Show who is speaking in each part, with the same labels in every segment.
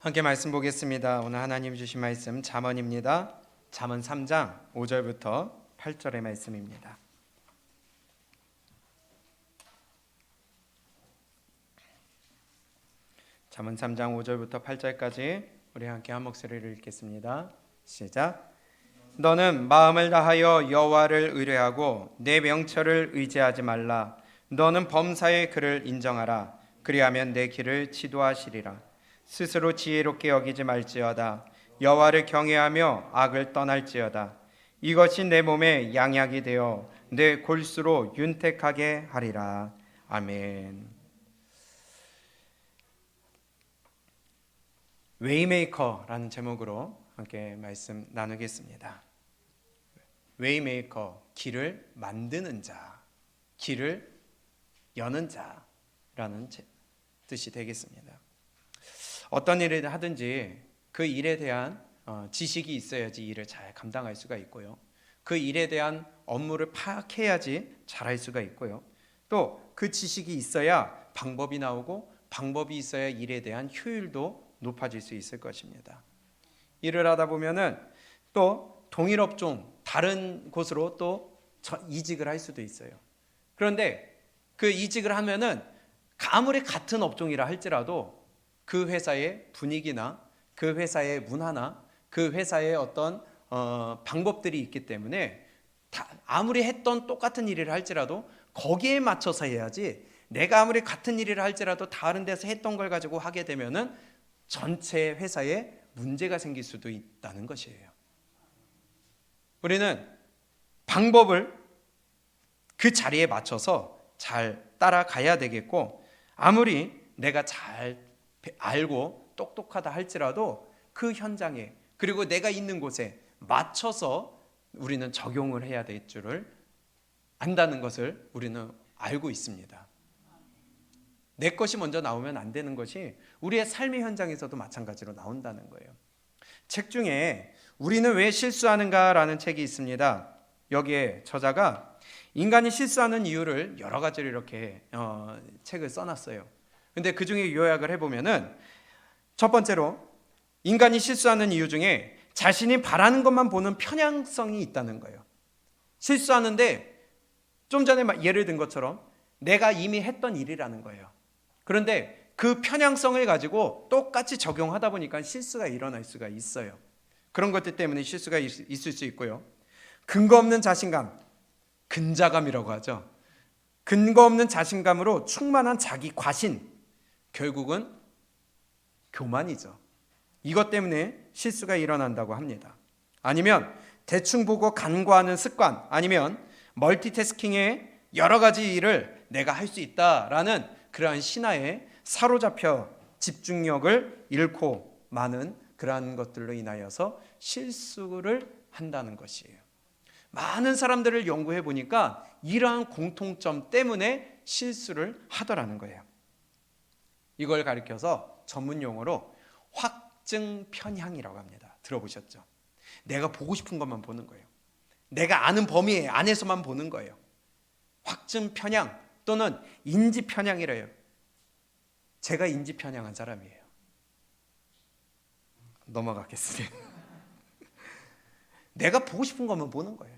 Speaker 1: 함께 말씀 보겠습니다. 오늘 하나님 주신 말씀 잠언입니다. 잠언 3장 5절부터 8절의 말씀입니다. 잠언 3장 5절부터 8절까지 우리 함께 한 목소리를 읽겠습니다. 시작. 너는 마음을 다하여 여호와를 의뢰하고 내 명철을 의지하지 말라. 너는 범사의 그를 인정하라. 그리하면 내 길을 지도하시리라. 스스로 지혜롭게 여기지 말지어다. 여호와를 경외하며 악을 떠날지어다. 이것이 내 몸에 양약이 되어 내 골수로 윤택하게 하리라. 아멘. 웨이메이커라는 제목으로 함께 말씀 나누겠습니다. 웨이메이커, 길을 만드는 자, 길을 여는 자라는 뜻이 되겠습니다. 어떤 일을 하든지 그 일에 대한 지식이 있어야지 일을 잘 감당할 수가 있고요. 그 일에 대한 업무를 파악해야지 잘할 수가 있고요. 또 그 지식이 있어야 방법이 나오고 방법이 있어야 일에 대한 효율도 높아질 수 있을 것입니다. 일을 하다 보면은 또 동일 업종 다른 곳으로 또 이직을 할 수도 있어요. 그런데 그 이직을 하면은 아무리 같은 업종이라 할지라도 그 회사의 분위기나 그 회사의 문화나 그 회사의 어떤 방법들이 있기 때문에 아무리 했던 똑같은 일을 할지라도 거기에 맞춰서 해야지, 내가 아무리 같은 일을 할지라도 다른 데서 했던 걸 가지고 하게 되면은 전체 회사에 문제가 생길 수도 있다는 것이에요. 우리는 방법을 그 자리에 맞춰서 잘 따라가야 되겠고, 아무리 내가 잘 알고 똑똑하다 할지라도 그 현장에 그리고 내가 있는 곳에 맞춰서 우리는 적용을 해야 될 줄을 안다는 것을 우리는 알고 있습니다. 내 것이 먼저 나오면 안 되는 것이 우리의 삶의 현장에서도 마찬가지로 나온다는 거예요. 책 중에 우리는 왜 실수하는가라는 책이 있습니다. 여기에 저자가 인간이 실수하는 이유를 여러 가지로 이렇게 책을 써놨어요. 근데 그 중에 요약을 해보면은 첫 번째로 인간이 실수하는 이유 중에 자신이 바라는 것만 보는 편향성이 있다는 거예요. 실수하는데 좀 전에 예를 든 것처럼 내가 이미 했던 일이라는 거예요. 그런데 그 편향성을 가지고 똑같이 적용하다 보니까 실수가 일어날 수가 있어요. 그런 것들 때문에 실수가 있을 수 있고요. 근거 없는 자신감, 근자감이라고 하죠. 근거 없는 자신감으로 충만한 자기 과신, 결국은 교만이죠. 이것 때문에 실수가 일어난다고 합니다. 아니면 대충 보고 간과하는 습관, 아니면 멀티태스킹의 여러 가지 일을 내가 할 수 있다라는 그러한 신화에 사로잡혀 집중력을 잃고 많은 그러한 것들로 인하여서 실수를 한다는 것이에요. 많은 사람들을 연구해 보니까 이러한 공통점 때문에 실수를 하더라는 거예요. 이걸 가리켜서 전문 용어로 확증 편향이라고 합니다. 들어보셨죠? 내가 보고 싶은 것만 보는 거예요. 내가 아는 범위 안에서만 보는 거예요. 확증 편향 또는 인지 편향이래요. 제가 인지 편향한 사람이에요. 넘어가겠습니다. 내가 보고 싶은 것만 보는 거예요.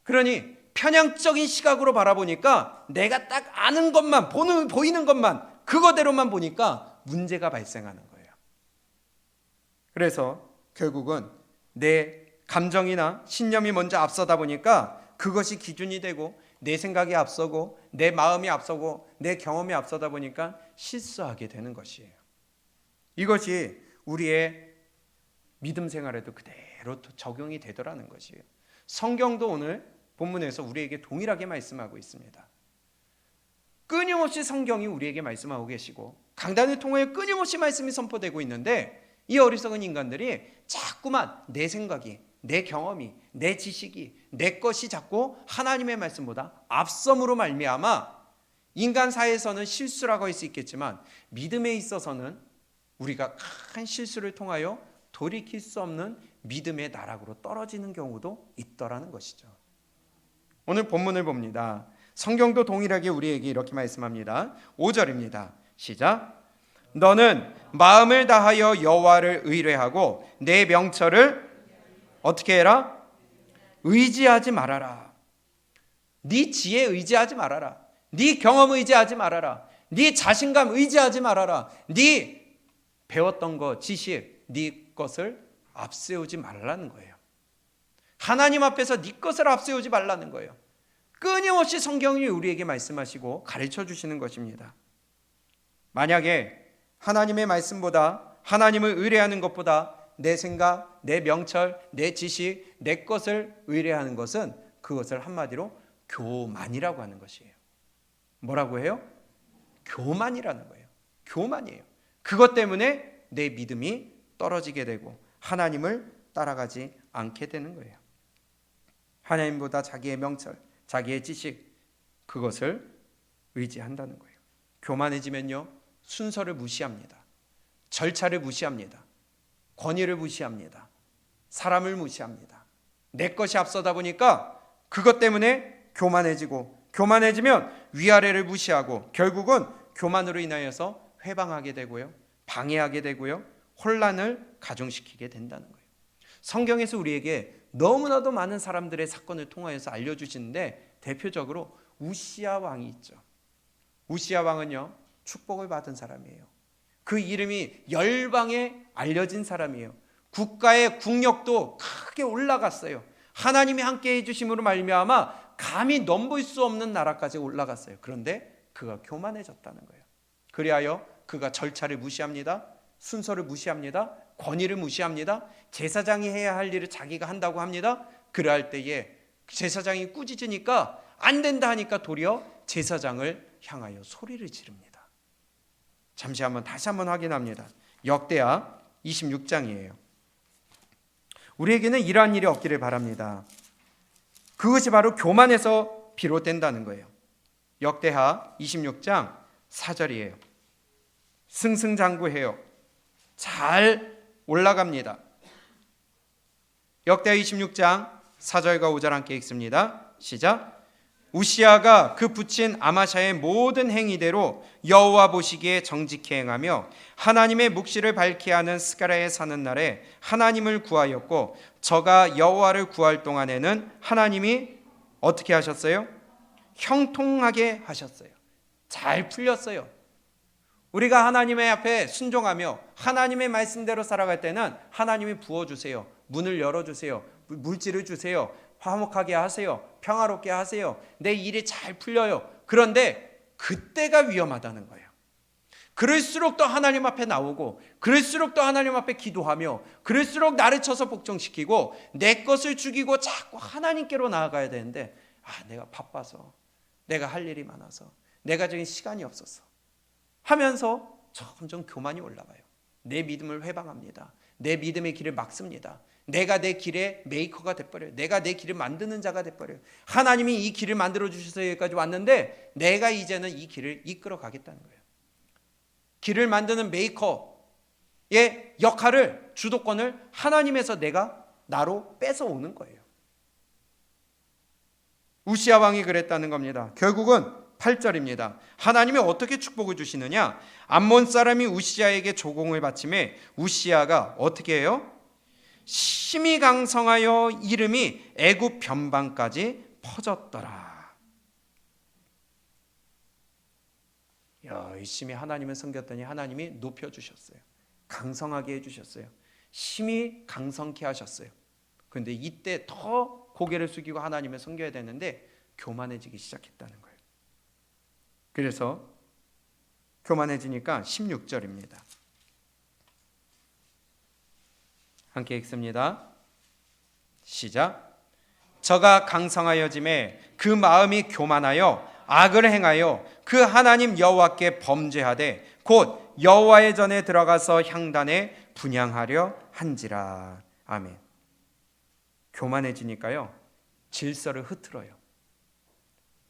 Speaker 1: 그러니 편향적인 시각으로 바라보니까 내가 딱 아는 것만 보이는 것만 그거대로만 보니까 문제가 발생하는 거예요. 그래서 결국은 내 감정이나 신념이 먼저 앞서다 보니까 그것이 기준이 되고 내 생각이 앞서고 내 마음이 앞서고 내 경험이 앞서다 보니까 실수하게 되는 것이에요. 이것이 우리의 믿음 생활에도 그대로 적용이 되더라는 것이에요. 성경도 오늘 본문에서 우리에게 동일하게 말씀하고 있습니다. 끊임없이 성경이 우리에게 말씀하고 계시고 강단을 통하여 끊임없이 말씀이 선포되고 있는데, 이 어리석은 인간들이 자꾸만 내 생각이, 내 경험이, 내 지식이, 내 것이 자꾸 하나님의 말씀보다 앞섬으로 말미암아 인간 사회에서는 실수라고 할 수 있겠지만 믿음에 있어서는 우리가 큰 실수를 통하여 돌이킬 수 없는 믿음의 나락으로 떨어지는 경우도 있더라는 것이죠. 오늘 본문을 봅니다. 성경도 동일하게 우리에게 이렇게 말씀합니다. 5절입니다. 시작. 너는 마음을 다하여 여호와를 의뢰하고 내 명철을 어떻게 해라? 의지하지 말아라. 네 지혜 의지하지 말아라. 네 경험 의지하지 말아라. 네 자신감 의지하지 말아라. 네 배웠던 거, 지식, 네 것을 앞세우지 말라는 거예요. 하나님 앞에서 네 것을 앞세우지 말라는 거예요. 끊임없이 성경이 우리에게 말씀하시고 가르쳐 주시는 것입니다. 만약에 하나님의 말씀보다, 하나님을 의뢰하는 것보다 내 생각, 내 명철, 내 지식, 내 것을 의뢰하는 것은 그것을 한마디로 교만이라고 하는 것이에요. 뭐라고 해요? 교만이라는 거예요. 교만이에요. 그것 때문에 내 믿음이 떨어지게 되고 하나님을 따라가지 않게 되는 거예요. 하나님보다 자기의 명철, 자기의 지식, 그것을 의지한다는 거예요. 교만해지면요, 순서를 무시합니다. 절차를 무시합니다. 권위를 무시합니다. 사람을 무시합니다. 내 것이 앞서다 보니까 그것 때문에 교만해지고, 교만해지면 위아래를 무시하고 결국은 교만으로 인하여서 회방하게 되고요, 방해하게 되고요, 혼란을 가중시키게 된다는 거예요. 성경에서 우리에게 너무나도 많은 사람들의 사건을 통하여서 알려주시는데 대표적으로 우시야 왕이 있죠. 우시야 왕은요, 축복을 받은 사람이에요. 그 이름이 열방에 알려진 사람이에요. 국가의 국력도 크게 올라갔어요. 하나님이 함께 해주심으로 말미암아 감히 넘볼 수 없는 나라까지 올라갔어요. 그런데 그가 교만해졌다는 거예요. 그리하여 그가 절차를 무시합니다. 순서를 무시합니다. 권위를 무시합니다. 제사장이 해야 할 일을 자기가 한다고 합니다. 그러할 때에 제사장이 꾸짖으니까 안 된다 하니까 도리어 제사장을 향하여 소리를 지릅니다. 다시 한번 확인합니다. 역대하 26장이에요. 우리에게는 이러한 일이 없기를 바랍니다. 그것이 바로 교만에서 비롯된다는 거예요. 역대하 26장 4절이에요. 승승장구해요. 잘 올라갑니다. 역대하 26장 4절과 5절 함께 읽습니다. 시작. 우시야가 그 붙인 아마샤의 모든 행위대로 여호와 보시기에 정직히 행하며 하나님의 묵시를 밝히 하는 스가랴에 사는 날에 하나님을 구하였고, 저가 여호와를 구할 동안에는 하나님이 어떻게 하셨어요? 형통하게 하셨어요. 잘 풀렸어요. 우리가 하나님의 앞에 순종하며 하나님의 말씀대로 살아갈 때는 하나님이 부어주세요. 문을 열어주세요. 물질을 주세요. 화목하게 하세요. 평화롭게 하세요. 내 일이 잘 풀려요. 그런데 그때가 위험하다는 거예요. 그럴수록 더 하나님 앞에 나오고, 그럴수록 더 하나님 앞에 기도하며, 그럴수록 나를 쳐서 복종시키고 내 것을 죽이고 자꾸 하나님께로 나아가야 되는데, 내가 바빠서, 내가 할 일이 많아서, 내가 지금 시간이 없어서 하면서 점점 교만이 올라가요. 내 믿음을 회방합니다. 내 믿음의 길을 막습니다. 내가 내 길의 메이커가 돼버려요. 내가 내 길을 만드는 자가 돼버려요. 하나님이 이 길을 만들어 주셔서 여기까지 왔는데 내가 이제는 이 길을 이끌어 가겠다는 거예요. 길을 만드는 메이커의 역할을, 주도권을 하나님에서 나로 뺏어오는 거예요. 우시야 왕이 그랬다는 겁니다. 결국은 8절입니다. 하나님이 어떻게 축복을 주시느냐? 암몬 사람이 우시야에게 조공을 바치매 우시야가 어떻게 해요? 심히 강성하여 이름이 애굽 변방까지 퍼졌더라. 열심히 하나님을 섬겼더니 하나님이 높여주셨어요. 강성하게 해주셨어요. 심히 강성케 하셨어요. 그런데 이때 더 고개를 숙이고 하나님을 섬겨야 되는데 교만해지기 시작했다는 거예요. 그래서 교만해지니까 16절입니다. 함께 읽습니다. 시작. 저가 강성하여짐에 그 마음이 교만하여 악을 행하여 그 하나님 여호와께 범죄하되 곧 여호와의 전에 들어가서 향단에 분향하려 한지라. 아멘. 교만해지니까요, 질서를 흐트러요.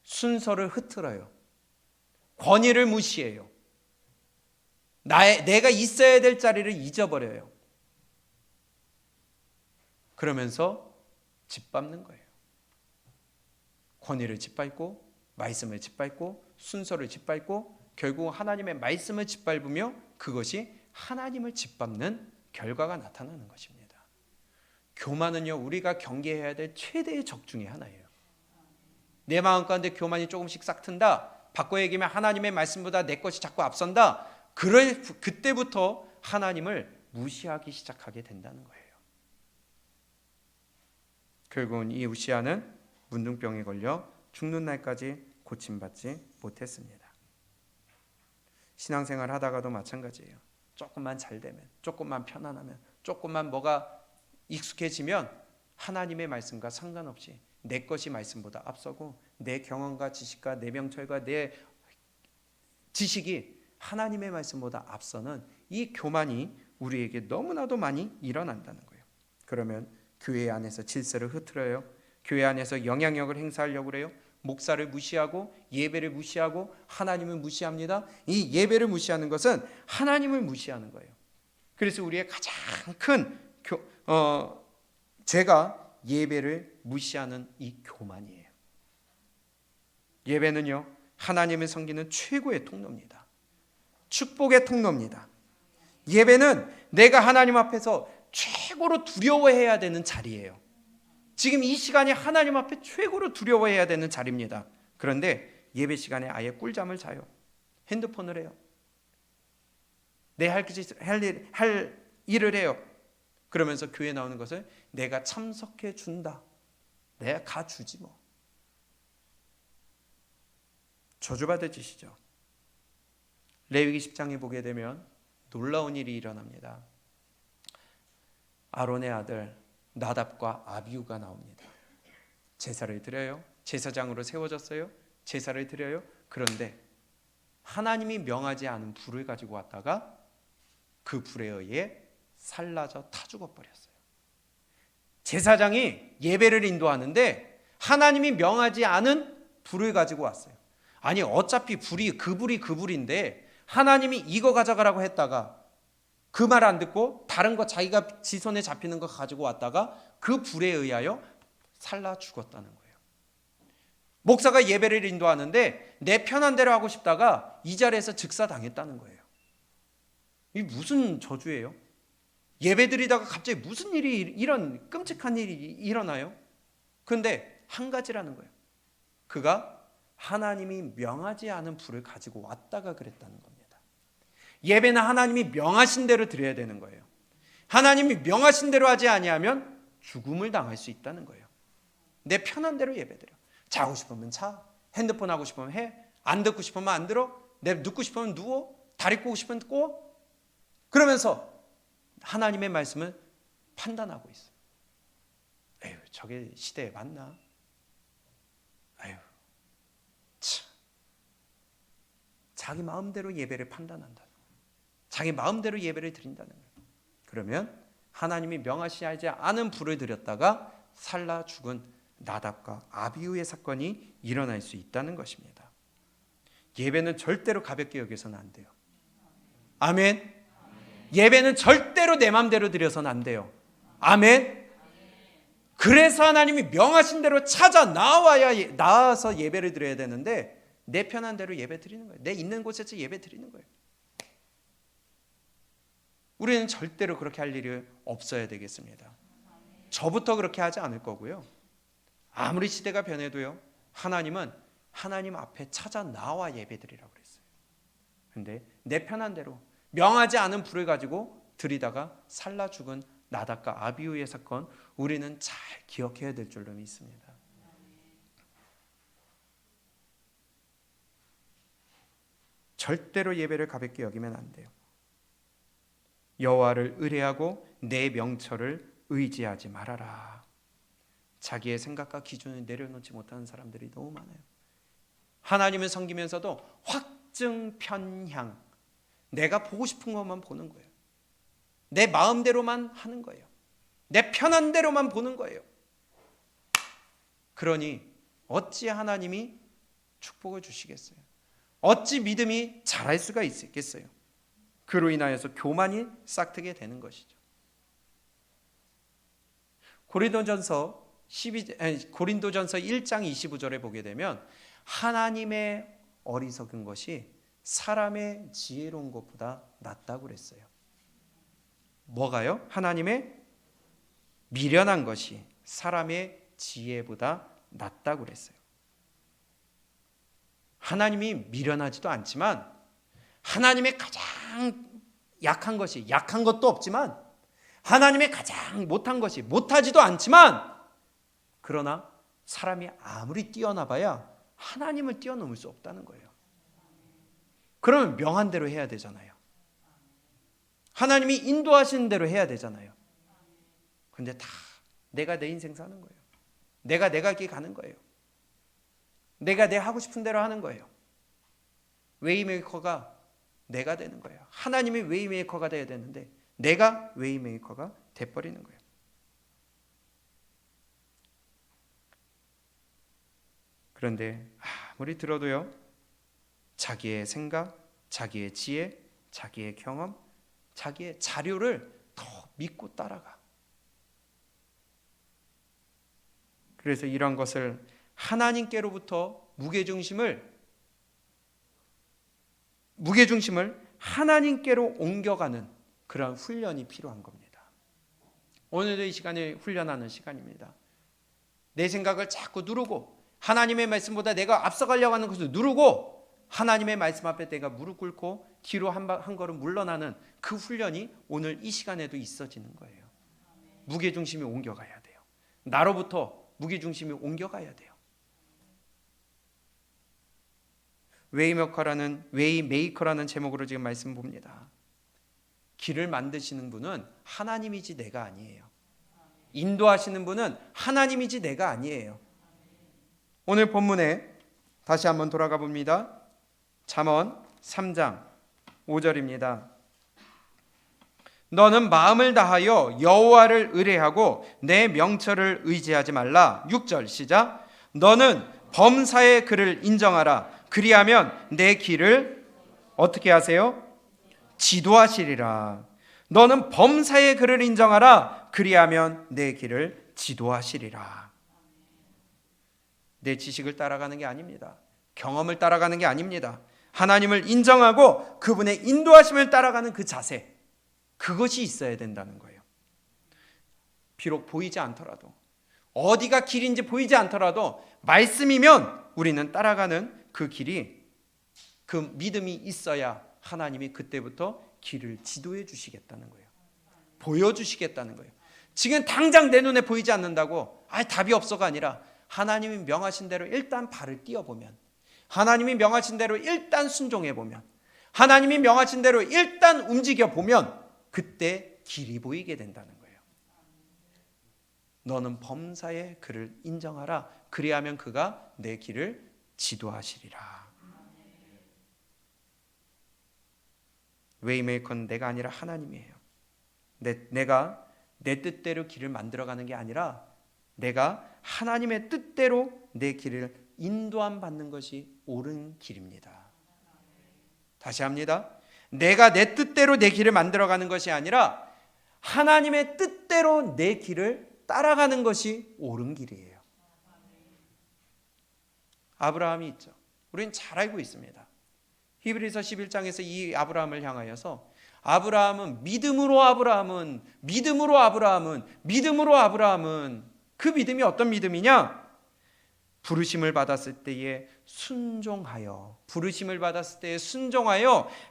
Speaker 1: 순서를 흐트러요. 권위를 무시해요. 내가 있어야 될 자리를 잊어버려요. 그러면서 짓밟는 거예요. 권위를 짓밟고, 말씀을 짓밟고, 순서를 짓밟고, 결국 하나님의 말씀을 짓밟으며 그것이 하나님을 짓밟는 결과가 나타나는 것입니다. 교만은요, 우리가 경계해야 될 최대의 적 중에 하나예요. 내 마음 가운데 교만이 조금씩 싹 튼다. 바꿔 얘기하면 하나님의 말씀보다 내 것이 자꾸 앞선다. 그때부터 하나님을 무시하기 시작하게 된다는 거예요. 결국은 이 우시아는 문둥병에 걸려 죽는 날까지 고침받지 못했습니다. 신앙생활 하다가도 마찬가지예요. 조금만 잘 되면, 조금만 편안하면, 조금만 뭐가 익숙해지면 하나님의 말씀과 상관없이 내 것이 말씀보다 앞서고 내 경험과 지식과 내 명철과 내 지식이 하나님의 말씀보다 앞서는 이 교만이 우리에게 너무나도 많이 일어난다는 거예요. 그러면 교회 안에서 질서를 흐트러요. 교회 안에서 영향력을 행사하려고 그래요. 목사를 무시하고 예배를 무시하고 하나님을 무시합니다. 이 예배를 무시하는 것은 하나님을 무시하는 거예요. 그래서 우리의 가장 큰 죄가 예배를 무시하는 이 교만이에요. 예배는요, 하나님을 섬기는 최고의 통로입니다. 축복의 통로입니다. 예배는 내가 하나님 앞에서 최고로 두려워해야 되는 자리예요. 지금 이 시간이 하나님 앞에 최고로 두려워해야 되는 자리입니다. 그런데 예배 시간에 아예 꿀잠을 자요. 핸드폰을 해요. 내 할 일을 해요. 그러면서 교회 나오는 것을 내가 참석해 준다. 내가 가주지 뭐. 저주받을 짓이죠. 레위기 10장에 보게 되면 놀라운 일이 일어납니다. 아론의 아들 나답과 아비후가 나옵니다. 제사를 드려요. 제사장으로 세워졌어요. 제사를 드려요. 그런데 하나님이 명하지 않은 불을 가지고 왔다가 그 불에 의해 살라져 타 죽어버렸어요. 제사장이 예배를 인도하는데 하나님이 명하지 않은 불을 가지고 왔어요. 아니 어차피 그 불인데 하나님이 이거 가져가라고 했다가 그 말 안 듣고 다른 거 자기가 지 손에 잡히는 거 가지고 왔다가 그 불에 의하여 살라 죽었다는 거예요. 목사가 예배를 인도하는데 내 편한 대로 하고 싶다가 이 자리에서 즉사당했다는 거예요. 이게 무슨 저주예요? 예배 드리다가 갑자기 무슨 일이 이런 끔찍한 일이 일어나요? 그런데 한 가지라는 거예요. 그가 하나님이 명하지 않은 불을 가지고 왔다가 그랬다는 겁니다. 예배는 하나님이 명하신 대로 드려야 되는 거예요. 하나님이 명하신 대로 하지 아니하면 죽음을 당할 수 있다는 거예요. 내 편한 대로 예배드려. 자고 싶으면 자, 핸드폰 하고 싶으면 해, 안 듣고 싶으면 안 들어, 내 눕고 싶으면 누워, 다리 꼬고 싶으면 꼬. 그러면서 하나님의 말씀을 판단하고 있어요. 에휴, 저게 시대에 맞나? 에휴, 참. 자기 마음대로 예배를 판단한다. 자기 마음대로 예배를 드린다는 거예요. 그러면 하나님이 명하시지 않은 불을 들였다가 살라 죽은 나답과 아비후의 사건이 일어날 수 있다는 것입니다. 예배는 절대로 가볍게 여겨서는 안 돼요. 아멘. 예배는 절대로 내 마음대로 드려서는 안 돼요. 아멘. 그래서 하나님이 명하신 대로 찾아 나와서 예배를 드려야 되는데 내 편한 대로 예배 드리는 거예요. 내 있는 곳에서 예배 드리는 거예요. 우리는 절대로 그렇게 할 일이 없어야 되겠습니다. 저부터 그렇게 하지 않을 거고요. 아무리 시대가 변해도요. 하나님은 하나님 앞에 찾아 나와 예배 드리라고 그랬어요. 그런데 내 편한 대로 명하지 않은 불을 가지고 드리다가 살라 죽은 나답과 아비후의 사건 우리는 잘 기억해야 될 줄로 믿습니다. 절대로 예배를 가볍게 여기면 안 돼요. 여호와를 의뢰하고 내 명철을 의지하지 말아라. 자기의 생각과 기준을 내려놓지 못하는 사람들이 너무 많아요. 하나님을 섬기면서도 확증 편향, 내가 보고 싶은 것만 보는 거예요. 내 마음대로만 하는 거예요. 내 편한 대로만 보는 거예요. 그러니 어찌 하나님이 축복을 주시겠어요? 어찌 믿음이 자랄 수가 있겠어요? 그로 인하여서 교만이 싹트게 되는 것이죠. 고린도전서 1장 25절에 보게 되면 하나님의 어리석은 것이 사람의 지혜로운 것보다 낫다고 그랬어요. 뭐가요? 하나님의 미련한 것이 사람의 지혜보다 낫다고 그랬어요. 하나님이 미련하지도 않지만 하나님의 가장 약한 것이 약한 것도 없지만 하나님의 가장 못한 것이 못하지도 않지만 그러나 사람이 아무리 뛰어나봐야 하나님을 뛰어넘을 수 없다는 거예요. 그러면 명한 대로 해야 되잖아요. 하나님이 인도하시는 대로 해야 되잖아요. 근데 다 내가 내 인생 사는 거예요. 내가 내 갈 길 가는 거예요. 내가 내 하고 싶은 대로 하는 거예요. 웨이메이커가 내가 되는 거예요. 하나님이 웨이메이커가 돼야 되는데 내가 웨이메이커가 돼버리는 거예요. 그런데 아무리 들어도요, 자기의 생각, 자기의 지혜, 자기의 경험, 자기의 자료를 더 믿고 따라가. 그래서 이런 것을 하나님께로부터 무게중심을 하나님께로 옮겨가는 그런 훈련이 필요한 겁니다. 오늘도 이 시간이 훈련하는 시간입니다. 내 생각을 자꾸 누르고 하나님의 말씀보다 내가 앞서가려고 하는 것을 누르고 하나님의 말씀 앞에 내가 무릎 꿇고 뒤로 한 걸음 물러나는 그 훈련이 오늘 이 시간에도 있어지는 거예요. 무게중심이 옮겨가야 돼요. 나로부터 무게중심이 옮겨가야 돼요. 웨이메이커라는 제목으로 지금 말씀 봅니다. 길을 만드시는 분은 하나님이지 내가 아니에요. 인도하시는 분은 하나님이지 내가 아니에요. 오늘 본문에 다시 한번 돌아가 봅니다. 잠언 3장 5절입니다. 너는 마음을 다하여 여호와를 의뢰하고 내 명철을 의지하지 말라. 6절 시작. 너는 범사의 그를 인정하라. 그리하면 내 길을 어떻게 하세요? 지도하시리라. 너는 범사의 그를 인정하라. 그리하면 내 길을 지도하시리라. 내 지식을 따라가는 게 아닙니다. 경험을 따라가는 게 아닙니다. 하나님을 인정하고 그분의 인도하심을 따라가는 그 자세, 그것이 있어야 된다는 거예요. 비록 보이지 않더라도, 어디가 길인지 보이지 않더라도 말씀이면 우리는 따라가는 그 길이, 그 믿음이 있어야 하나님이 그때부터 길을 지도해 주시겠다는 거예요. 보여주시겠다는 거예요. 지금 당장 내 눈에 보이지 않는다고 답이 없어가 아니라 하나님이 명하신 대로 일단 발을 띄워보면, 하나님이 명하신 대로 일단 순종해보면, 하나님이 명하신 대로 일단 움직여보면 그때 길이 보이게 된다는 거예요. 너는 범사의 그를 인정하라. 그리하면 그가 내 길을 지도하시리라. 웨이메이커는 내가 아니라 하나님이에요. 내가 내 뜻대로 길을 만들어가는 게 아니라 내가 하나님의 뜻대로 내 길을 인도함 받는 것이 옳은 길입니다. 다시 합니다. 내가 내 뜻대로 내 길을 만들어가는 것이 아니라 하나님의 뜻대로 내 길을 따라가는 것이 옳은 길이에요. 아브라함이 있죠. 우리는 잘 알고 있습니다. 히브리서 11장에서 이 아브라함을 향하여서 아브라함은 그 믿음이 어떤 믿음이냐? 부르심을 받았을 때에 순종하여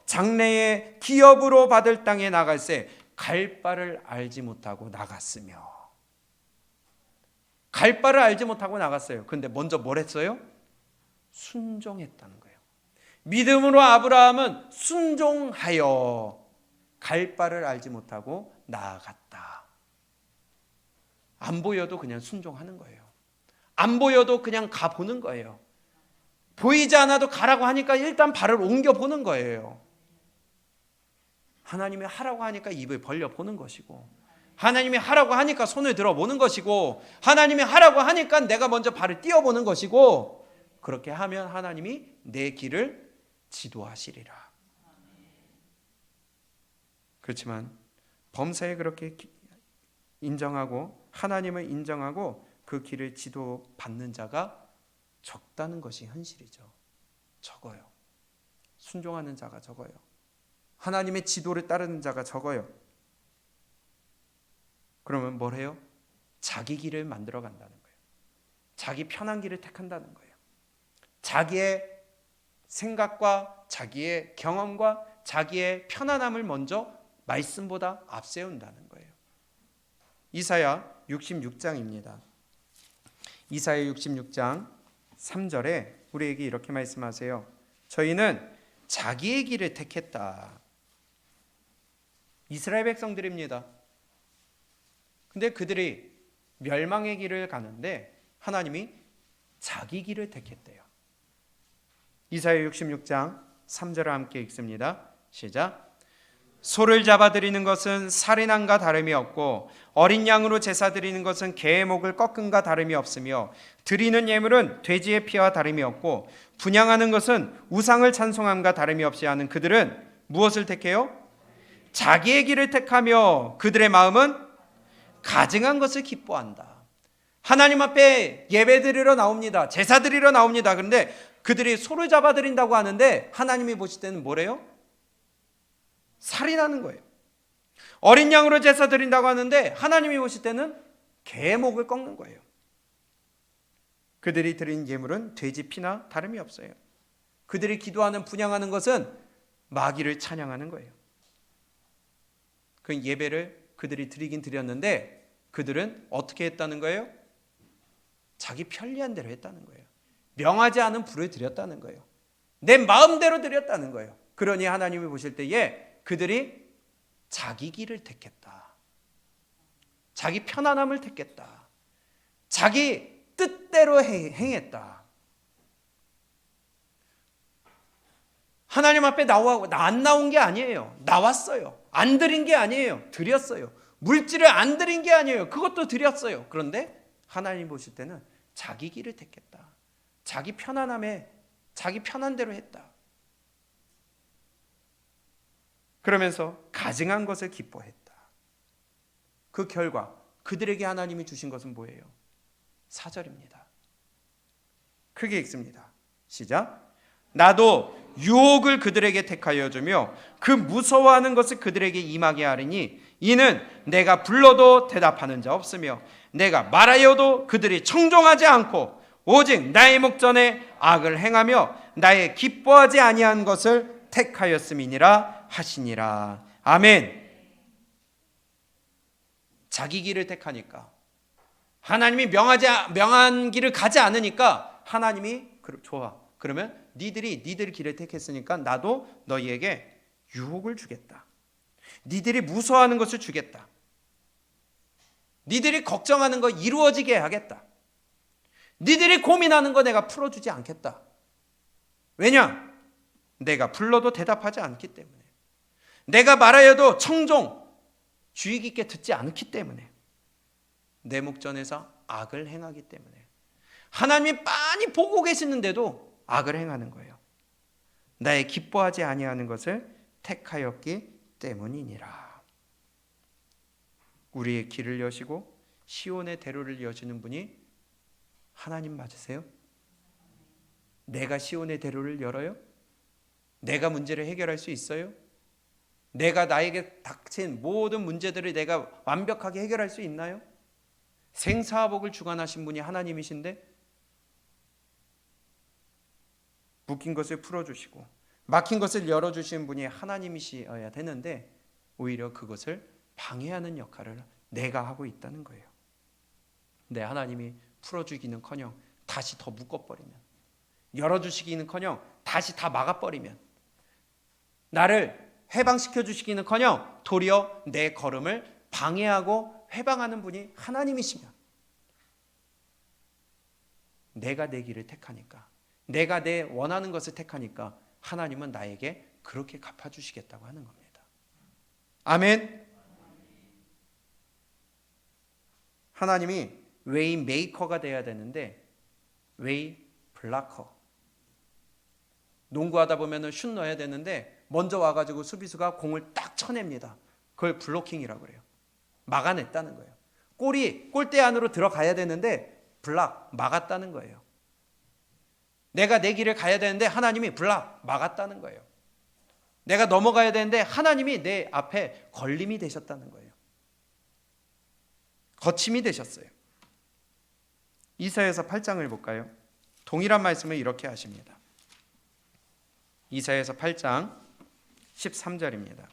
Speaker 1: 장래의 기업으로 받을 땅에 나갈새 갈 바를 알지 못하고 나갔으며. 갈 바를 알지 못하고 나갔어요. 근데 먼저 뭘 했어요? 순종했다는 거예요. 믿음으로 아브라함은 순종하여 갈 바를 알지 못하고 나아갔다. 안 보여도 그냥 순종하는 거예요. 안 보여도 그냥 가보는 거예요. 보이지 않아도 가라고 하니까 일단 발을 옮겨보는 거예요. 하나님이 하라고 하니까 입을 벌려보는 것이고, 하나님이 하라고 하니까 손을 들어보는 것이고, 하나님이 하라고 하니까 내가 먼저 발을 띄워보는 것이고, 그렇게 하면 하나님이 내 길을 지도하시리라. 그렇지만 범사에 그렇게 인정하고 하나님을 인정하고 그 길을 지도받는 자가 적다는 것이 현실이죠. 적어요. 순종하는 자가 적어요. 하나님의 지도를 따르는 자가 적어요. 그러면 뭘 해요? 자기 길을 만들어 간다는 거예요. 자기 편한 길을 택한다는 거예요. 자기의 생각과 자기의 경험과 자기의 편안함을 먼저 말씀보다 앞세운다는 거예요. 이사야 66장입니다. 이사야 66장 3절에 우리에게 이렇게 말씀하세요. 저희는 자기의 길을 택했다. 이스라엘 백성들입니다. 근데 그들이 멸망의 길을 가는데 하나님이 자기 길을 택했대요. 이사야 66장 3절을 함께 읽습니다. 시작. 소를 잡아 드리는 것은 살인함과 다름이 없고 어린 양으로 제사 드리는 것은 개의 목을 꺾음과 다름이 없으며 드리는 예물은 돼지의 피와 다름이 없고 분향하는 것은 우상을 찬송함과 다름이 없이 하는 그들은 무엇을 택해요? 자기의 길을 택하며 그들의 마음은 가증한 것을 기뻐한다. 하나님 앞에 예배 드리러 나옵니다. 제사 드리러 나옵니다. 그런데 그들이 소를 잡아 드린다고 하는데 하나님이 보실 때는 뭐래요? 살인하는 거예요. 어린 양으로 제사 드린다고 하는데 하나님이 보실 때는 개의 목을 꺾는 거예요. 그들이 드린 예물은 돼지 피나 다름이 없어요. 그들이 기도하는 분향하는 것은 마귀를 찬양하는 거예요. 그 예배를 그들이 드리긴 드렸는데 그들은 어떻게 했다는 거예요? 자기 편리한 대로 했다는 거예요. 명하지 않은 불을 드렸다는 거예요. 내 마음대로 드렸다는 거예요. 그러니 하나님이 보실 때에 그들이 자기 길을 택했다. 자기 편안함을 택했다. 자기 뜻대로 행했다. 하나님 앞에 안 나온 게 아니에요. 나왔어요. 안 드린 게 아니에요. 드렸어요. 물질을 안 드린 게 아니에요. 그것도 드렸어요. 그런데 하나님 보실 때는 자기 길을 택했다. 자기 편안함에 자기 편한 대로 했다. 그러면서 가증한 것을 기뻐했다. 그 결과 그들에게 하나님이 주신 것은 뭐예요? 4절입니다. 크게 읽습니다. 시작. 나도 유혹을 그들에게 택하여 주며 그 무서워하는 것을 그들에게 임하게 하리니 이는 내가 불러도 대답하는 자 없으며 내가 말하여도 그들이 청종하지 않고 오직 나의 목전에 악을 행하며 나의 기뻐하지 아니한 것을 택하였음이니라 하시니라. 아멘. 자기 길을 택하니까 하나님이 명한 길을 가지 않으니까 하나님이 좋아. 그러면 니들 길을 택했으니까 나도 너희에게 유혹을 주겠다. 니들이 무서워하는 것을 주겠다. 니들이 걱정하는 거 이루어지게 하겠다. 니들이 고민하는 거 내가 풀어주지 않겠다. 왜냐? 내가 불러도 대답하지 않기 때문에. 내가 말하여도 청종, 주의 깊게 듣지 않기 때문에. 내 목전에서 악을 행하기 때문에. 하나님이 빤히 보고 계시는데도 악을 행하는 거예요. 나의 기뻐하지 아니하는 것을 택하였기 때문이니라. 우리의 길을 여시고 시온의 대로를 여시는 분이 하나님 맞으세요? 내가 시온의 대로를 열어요? 내가 문제를 해결할 수 있어요? 내가 나에게 닥친 모든 문제들을 내가 완벽하게 해결할 수 있나요? 생사화복을 주관하신 분이 하나님이신데 묶인 것을 풀어주시고 막힌 것을 열어주신 분이 하나님이셔야 되는데 오히려 그것을 방해하는 역할을 내가 하고 있다는 거예요. 내 하나님이 풀어주기는커녕 다시 더 묶어버리면, 열어주시기는커녕 다시 다 막아버리면, 나를 해방시켜 주시기는커녕 도리어 내 걸음을 방해하고 회방하는 분이 하나님이시면, 내가 내 길을 택하니까, 내가 내 원하는 것을 택하니까 하나님은 나에게 그렇게 갚아주시겠다고 하는 겁니다. 아멘. 하나님이 웨이 메이커가 돼야 되는데 웨이 블라커. 농구하다 보면 슛 넣어야 되는데 먼저 와가지고 수비수가 공을 딱 쳐냅니다. 그걸 블로킹이라고 그래요. 막아냈다는 거예요. 골대 안으로 들어가야 되는데 막았다는 거예요. 내가 내 길을 가야 되는데 하나님이 막았다는 거예요. 내가 넘어가야 되는데 하나님이 내 앞에 걸림이 되셨다는 거예요. 거침이 되셨어요. 이사야서 8장을 볼까요? 동일한 말씀을 이렇게 하십니다. 이사야서 8장 13절입니다.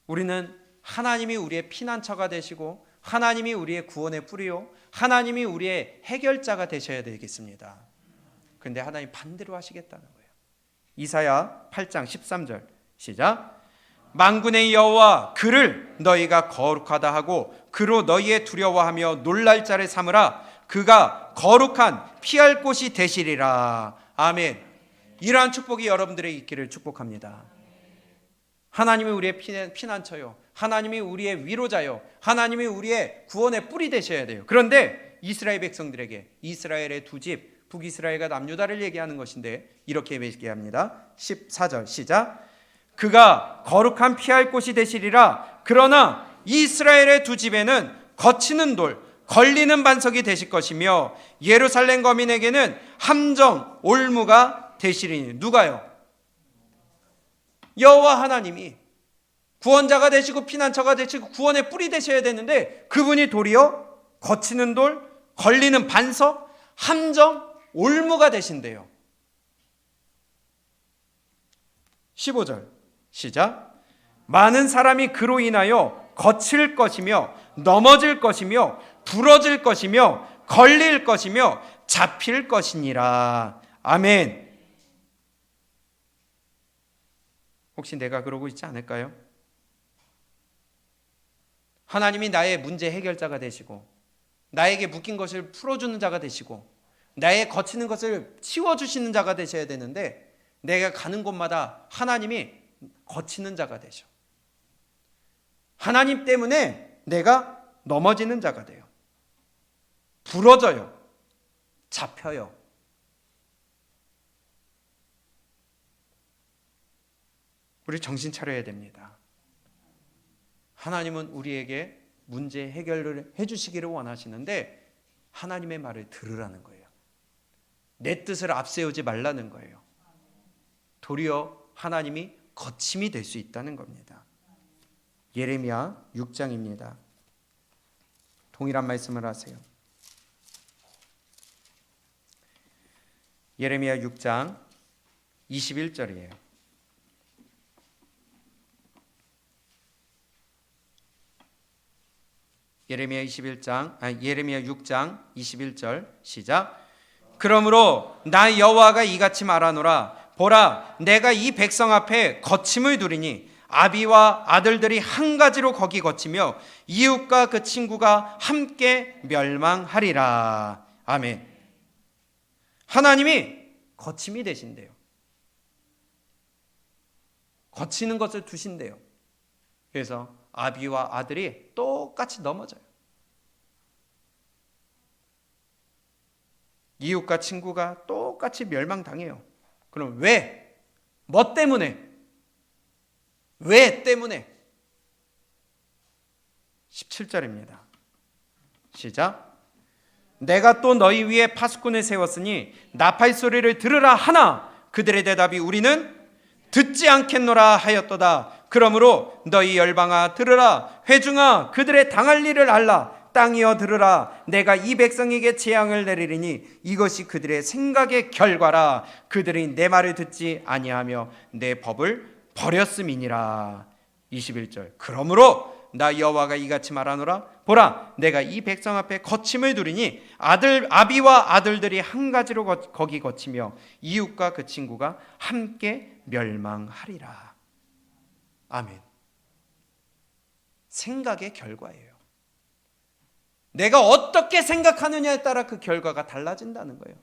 Speaker 1: 우리는 하나님이 우리의 피난처가 되시고 하나님이 우리의 구원의 뿌리요 하나님이 우리의 해결자가 되셔야 되겠습니다. 그런데 하나님 반대로 하시겠다는 거예요. 이사야 8장 13절 시작. 만군의 여호와 그를 너희가 거룩하다 하고 그로 너희의 두려워하며 놀랄 자를 삼으라. 그가 거룩한 피할 곳이 되시리라. 아멘. 이러한 축복이 여러분들의 있기를 축복합니다. 하나님이 우리의 피난처요 하나님이 우리의 위로자요 하나님이 우리의 구원의 뿌리 되셔야 돼요. 그런데 이스라엘 백성들에게 이스라엘의 두 집 북이스라엘과 남유다를 얘기하는 것인데 이렇게 얘기합니다. 14절 시작. 그가 거룩한 피할 곳이 되시리라. 그러나 이스라엘의 두 집에는 거치는 돌 걸리는 반석이 되실 것이며 예루살렘 거민에게는 함정 올무가 되시리니. 누가요? 여호와 하나님이 구원자가 되시고 피난처가 되시고 구원의 뿌리 되셔야 되는데 그분이 도리어 거치는 돌 걸리는 반석 함정 올무가 되신대요. 15절 시작. 많은 사람이 그로 인하여 거칠 것이며 넘어질 것이며 부러질 것이며 걸릴 것이며 잡힐 것이니라. 아멘. 혹시 내가 그러고 있지 않을까요? 하나님이 나의 문제 해결자가 되시고 나에게 묶인 것을 풀어주는 자가 되시고 나의 거치는 것을 치워주시는 자가 되셔야 되는데 내가 가는 곳마다 하나님이 거치는 자가 되셔. 하나님 때문에 내가 넘어지는 자가 돼요. 부러져요. 잡혀요. 우리 정신 차려야 됩니다. 하나님은 우리에게 문제 해결을 해주시기를 원하시는데 하나님의 말을 들으라는 거예요. 내 뜻을 앞세우지 말라는 거예요. 도리어 하나님이 거침이 될 수 있다는 겁니다. 예레미야 6장입니다. 동일한 말씀을 하세요. 예레미야 6장 21절이에요. 예레미야 6장 21절 시작. 그러므로 나 여호와가 이같이 말하노라. 보라, 내가 이 백성 앞에 거침을 두리니 아비와 아들들이 한 가지로 거기 거치며 이웃과 그 친구가 함께 멸망하리라. 아멘. 하나님이 거침이 되신대요. 거치는 것을 두신대요. 그래서 아비와 아들이 똑같이 넘어져요. 이웃과 친구가 똑같이 멸망당해요. 그럼 왜? 뭐 때문에? 왜 때문에? 17절입니다. 시작. 내가 또 너희 위에 파수꾼을 세웠으니 나팔 소리를 들으라 하나 그들의 대답이 우리는 듣지 않겠노라 하였도다. 그러므로 너희 열방아 들으라. 회중아 그들의 당할 일을 알라. 땅이여 들으라. 내가 이 백성에게 재앙을 내리리니 이것이 그들의 생각의 결과라. 그들이 내 말을 듣지 아니하며 내 법을 버렸음이니라. 21절. 그러므로 나 여호와가 이같이 말하노라. 보라, 내가 이 백성 앞에 거침을 두리니 아비와 아들들이 한 가지로 거기 거치며 이웃과 그 친구가 함께 멸망하리라. 아멘. 생각의 결과예요. 내가 어떻게 생각하느냐에 따라 그 결과가 달라진다는 거예요.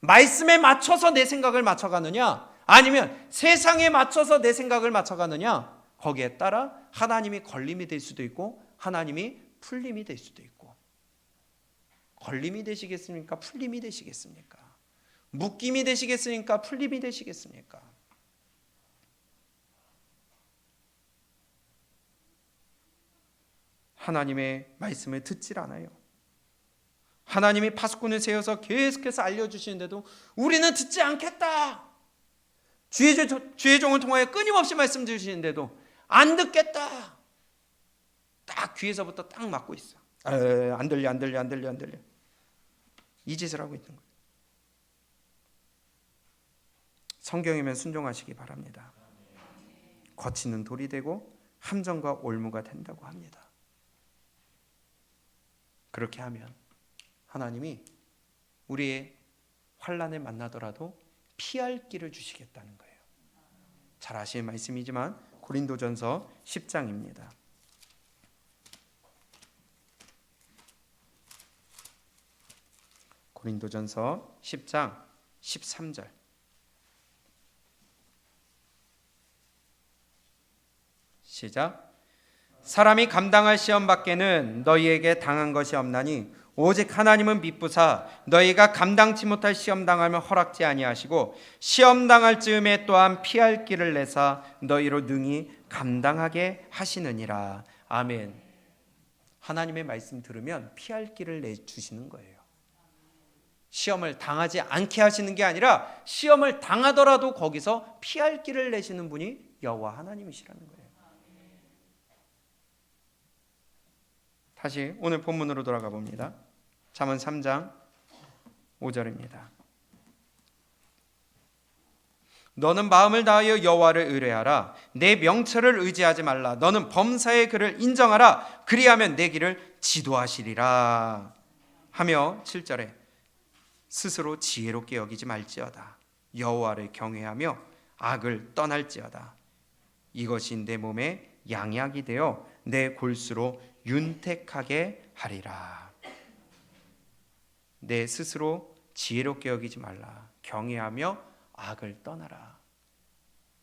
Speaker 1: 말씀에 맞춰서 내 생각을 맞춰가느냐 아니면 세상에 맞춰서 내 생각을 맞춰가느냐, 거기에 따라 하나님이 걸림이 될 수도 있고 하나님이 풀림이 될 수도 있고. 걸림이 되시겠습니까? 풀림이 되시겠습니까? 묶임이 되시겠습니까? 풀림이 되시겠습니까? 하나님의 말씀을 듣질 않아요. 하나님이 파수꾼을 세워서 계속해서 알려주시는데도 우리는 듣지 않겠다. 주의 종을 통하여 끊임없이 말씀 주시는데도 안 듣겠다. 딱 귀에서부터 딱 막고 있어. 안 들려. 이 짓을 하고 있는 거예요. 성경이면 순종하시기 바랍니다. 거치는 돌이 되고 함정과 올무가 된다고 합니다. 그렇게 하면 하나님이 우리의 환난을 만나더라도 피할 길을 주시겠다는 거예요. 잘 아시는 말씀이지만 고린도전서 10장입니다. 고린도전서 10장 13절. 시작. 사람이 감당할 시험 밖에는 너희에게 당한 것이 없나니 오직 하나님은 미쁘사 너희가 감당치 못할 시험 당하면 허락지 아니하시고 시험 당할 즈음에 또한 피할 길을 내사 너희로 능히 감당하게 하시느니라. 아멘. 하나님의 말씀 들으면 피할 길을 내 주시는 거예요. 시험을 당하지 않게 하시는 게 아니라 시험을 당하더라도 거기서 피할 길을 내시는 분이 여호와 하나님이시라는 거예요. 다시 오늘 본문으로 돌아가 봅니다. 잠언 3장 5절입니다. 너는 마음을 다하여 여호와를 의뢰하라. 내 명철을 의지하지 말라. 너는 범사의 그를 인정하라. 그리하면 내 길을 지도하시리라. 하며 7절에 스스로 지혜롭게 여기지 말지어다. 여호와를 경외하며 악을 떠날지어다. 이것이 내 몸에 양약이 되어 내 골수로 윤택하게 하리라. 내 스스로 지혜롭게 여기지 말라. 경외하며 악을 떠나라.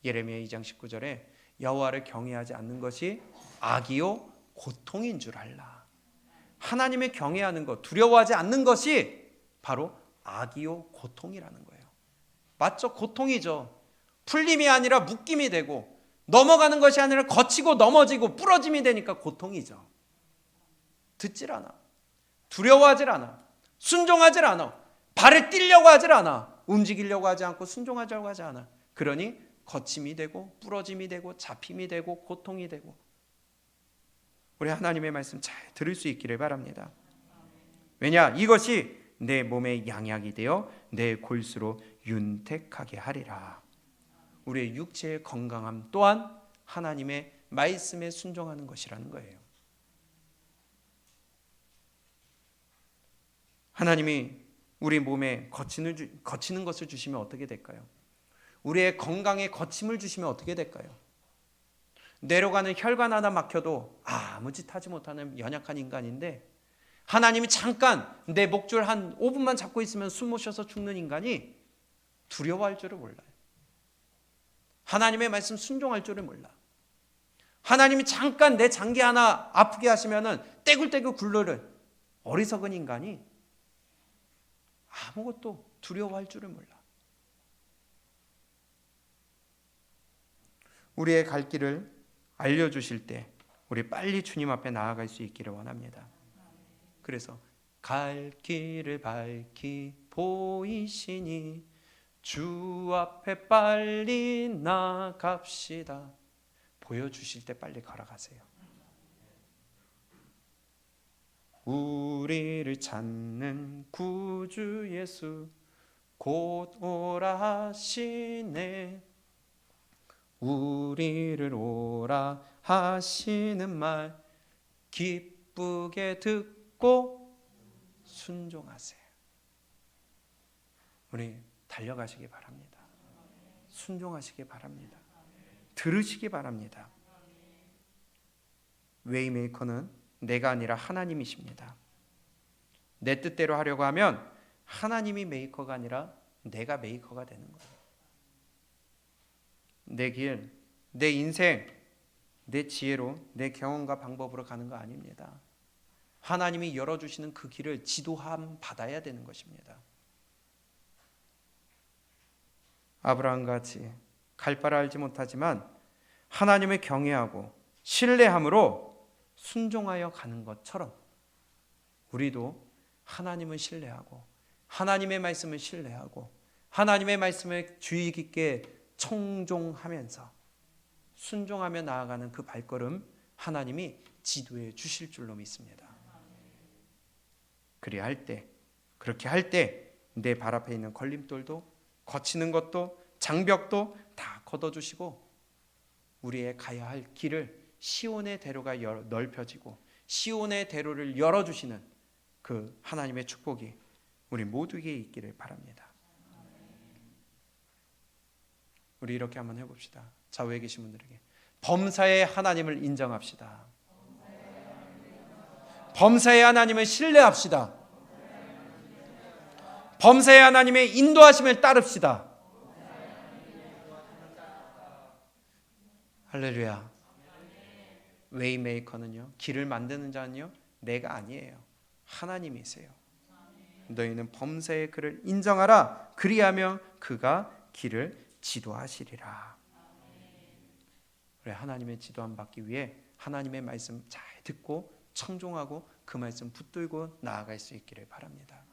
Speaker 1: 예레미야 2장 19절에 여호와를 경외하지 않는 것이 악이요 고통인 줄 알라. 하나님을 경외하는 것, 두려워하지 않는 것이 바로 악이요 고통이라는 거예요. 맞죠? 고통이죠. 풀림이 아니라 묶임이 되고 넘어가는 것이 아니라 거치고 넘어지고 부러짐이 되니까 고통이죠. 듣질 않아. 두려워하질 않아. 순종하질 않아. 발을 띨려고 하질 않아. 움직이려고 하지 않고 순종하려고 하지 않아. 그러니 거침이 되고 부러짐이 되고 잡힘이 되고 고통이 되고. 우리 하나님의 말씀 잘 들을 수 있기를 바랍니다. 왜냐? 이것이 내 몸에 양약이 되어 내 골수로 윤택하게 하리라. 우리의 육체의 건강함 또한 하나님의 말씀에 순종하는 것이라는 거예요. 하나님이 우리 몸에 거치는 것을 주시면 어떻게 될까요? 우리의 건강에 거침을 주시면 어떻게 될까요? 내려가는 혈관 하나 막혀도 아무 짓 하지 못하는 연약한 인간인데 하나님이 잠깐 내 목줄 한 5분만 잡고 있으면 숨 못 쉬어서 죽는 인간이 두려워할 줄을 몰라요. 하나님의 말씀 순종할 줄을 몰라. 하나님이 잠깐 내 장기 하나 아프게 하시면은 떼굴떼굴 굴러를 어리석은 인간이 아무것도 두려워할 줄을 몰라. 우리의 갈 길을 알려주실 때 우리 빨리 주님 앞에 나아갈 수 있기를 원합니다. 그래서 갈 길을 밝히 보이시니 주 앞에 빨리 나갑시다. 보여주실 때 빨리 걸어가세요. 우리를 찾는 구주 예수 곧 오라 하시네. 우리를 오라 하시는 말 기쁘게 듣고 순종하세요. 우리 달려가시기 바랍니다. 순종하시기 바랍니다. 들으시기 바랍니다. 웨이메이커는 내가 아니라 하나님이십니다. 내 뜻대로 하려고 하면 하나님이 메이커가 아니라 내가 메이커가 되는 거예요. 내 길, 내 인생, 내 지혜로, 내 경험과 방법으로 가는 거 아닙니다. 하나님이 열어주시는 그 길을 지도함 받아야 되는 것입니다. 아브라함같이 갈 바를 알지 못하지만 하나님을 경외하고 신뢰함으로 순종하여 가는 것처럼 우리도 하나님을 신뢰하고 하나님의 말씀을 신뢰하고 하나님의 말씀을 주의 깊게 청종하면서 순종하며 나아가는 그 발걸음 하나님이 지도해 주실 줄로 믿습니다. 그렇게 할 때 내 발 앞에 있는 걸림돌도 거치는 것도 장벽도 다 걷어주시고 우리의 가야 할 길을 시온의 대로가 넓혀지고 시온의 대로를 열어주시는 그 하나님의 축복이 우리 모두에게 있기를 바랍니다. 우리 이렇게 한번 해봅시다. 좌우에 계신 분들에게 범사의 하나님을 인정합시다. 범사의 하나님을 신뢰합시다. 범사의 하나님의 인도하심을 따릅시다. 할렐루야. 웨이메이커는요, 길을 만드는 자는요, 내가 아니에요. 하나님이세요. 너희는 범사의 그를 인정하라. 그리하며 그가 길을 지도하시리라. 그래, 하나님의 지도함 받기 위해 하나님의 말씀 잘 듣고 청종하고 그 말씀 붙들고 나아갈 수 있기를 바랍니다.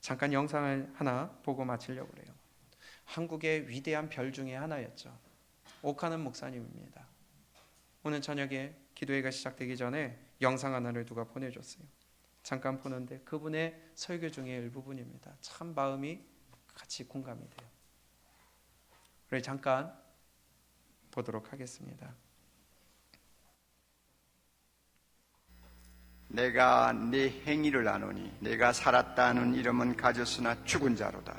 Speaker 1: 잠깐 영상을 하나 보고 마치려고 그래요. 한국의 위대한 별 중에 하나였죠. 오카는 목사님입니다. 오늘 저녁에 기도회가 시작되기 전에 영상 하나를 누가 보내줬어요. 잠깐 보는데 그분의 설교 중에 일부분입니다. 참 마음이 같이 공감이 돼요. 그래, 잠깐 보도록 하겠습니다.
Speaker 2: 내가 네 행위를 아노니 내가 살았다는 이름은 가졌으나 죽은 자로다.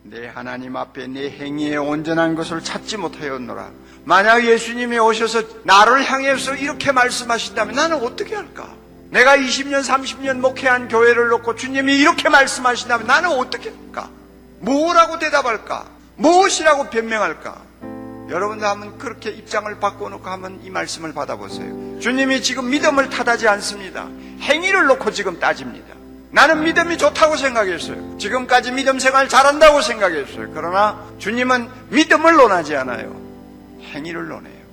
Speaker 2: 내 하나님 앞에 내 행위의 온전한 것을 찾지 못하였노라. 만약 예수님이 오셔서 나를 향해서 이렇게 말씀하신다면 나는 어떻게 할까? 내가 20년 30년 목회한 교회를 놓고 주님이 이렇게 말씀하신다면 나는 어떻게 할까? 뭐라고 대답할까? 무엇이라고 변명할까? 여러분도 한번 그렇게 입장을 바꿔놓고 한번 이 말씀을 받아보세요. 주님이 지금 믿음을 탓하지 않습니다. 행위를 놓고 지금 따집니다. 나는 믿음이 좋다고 생각했어요. 지금까지 믿음 생활 잘한다고 생각했어요. 그러나 주님은 믿음을 논하지 않아요. 행위를 논해요.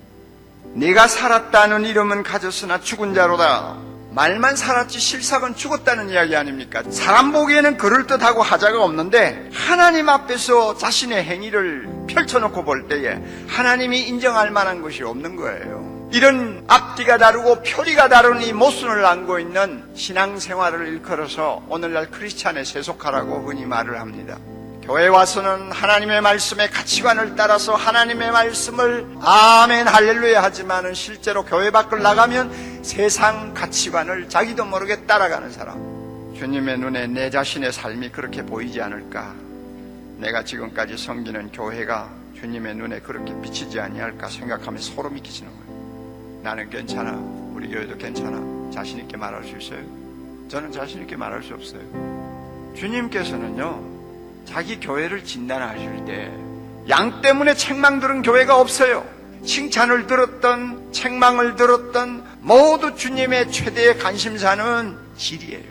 Speaker 2: 네가 살았다는 이름은 가졌으나 죽은 자로다. 말만 살았지 실상은 죽었다는 이야기 아닙니까? 사람 보기에는 그럴듯하고 하자가 없는데 하나님 앞에서 자신의 행위를 펼쳐놓고 볼 때에 하나님이 인정할 만한 것이 없는 거예요. 이런 앞뒤가 다르고 표리가 다른 이 모순을 안고 있는 신앙생활을 일컬어서 오늘날 크리스찬에 세속하라고 흔히 말을 합니다. 교회에 와서는 하나님의 말씀의 가치관을 따라서 하나님의 말씀을 아멘 할렐루야 하지만은 실제로 교회 밖을 나가면 세상 가치관을 자기도 모르게 따라가는 사람. 주님의 눈에 내 자신의 삶이 그렇게 보이지 않을까? 내가 지금까지 섬기는 교회가 주님의 눈에 그렇게 비치지 아니할까 생각하면 소름이 끼치는 거예요. 나는 괜찮아. 우리 교회도 괜찮아. 자신 있게 말할 수 있어요? 저는 자신 있게 말할 수 없어요. 주님께서는요, 자기 교회를 진단하실 때 양 때문에 책망 들은 교회가 없어요. 칭찬을 들었던 책망을 들었던 모두 주님의 최대의 관심사는 질이에요.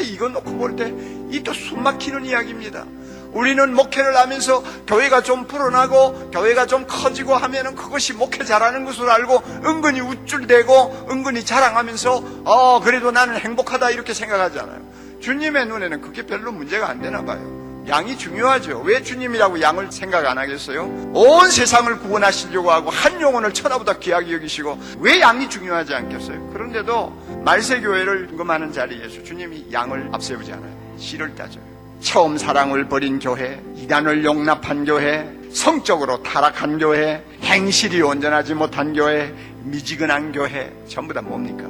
Speaker 2: 이거 놓고 볼 때 이 또 숨막히는 이야기입니다. 우리는 목회를 하면서 교회가 좀 불어나고 교회가 좀 커지고 하면은 그것이 목회 잘하는 것으로 알고 은근히 우쭐대고 은근히 자랑하면서 그래도 나는 행복하다 이렇게 생각하잖아요. 주님의 눈에는 그게 별로 문제가 안 되나 봐요. 양이 중요하죠. 왜 주님이라고 양을 생각 안 하겠어요? 온 세상을 구원하시려고 하고 한 영혼을 천하보다 귀하게 여기시고 왜 양이 중요하지 않겠어요? 그런데도 말세교회를 금하는 자리에서 주님이 양을 앞세우지 않아요. 실을 따져요. 처음 사랑을 버린 교회, 이단을 용납한 교회, 성적으로 타락한 교회, 행실이 온전하지 못한 교회, 미지근한 교회, 전부 다 뭡니까?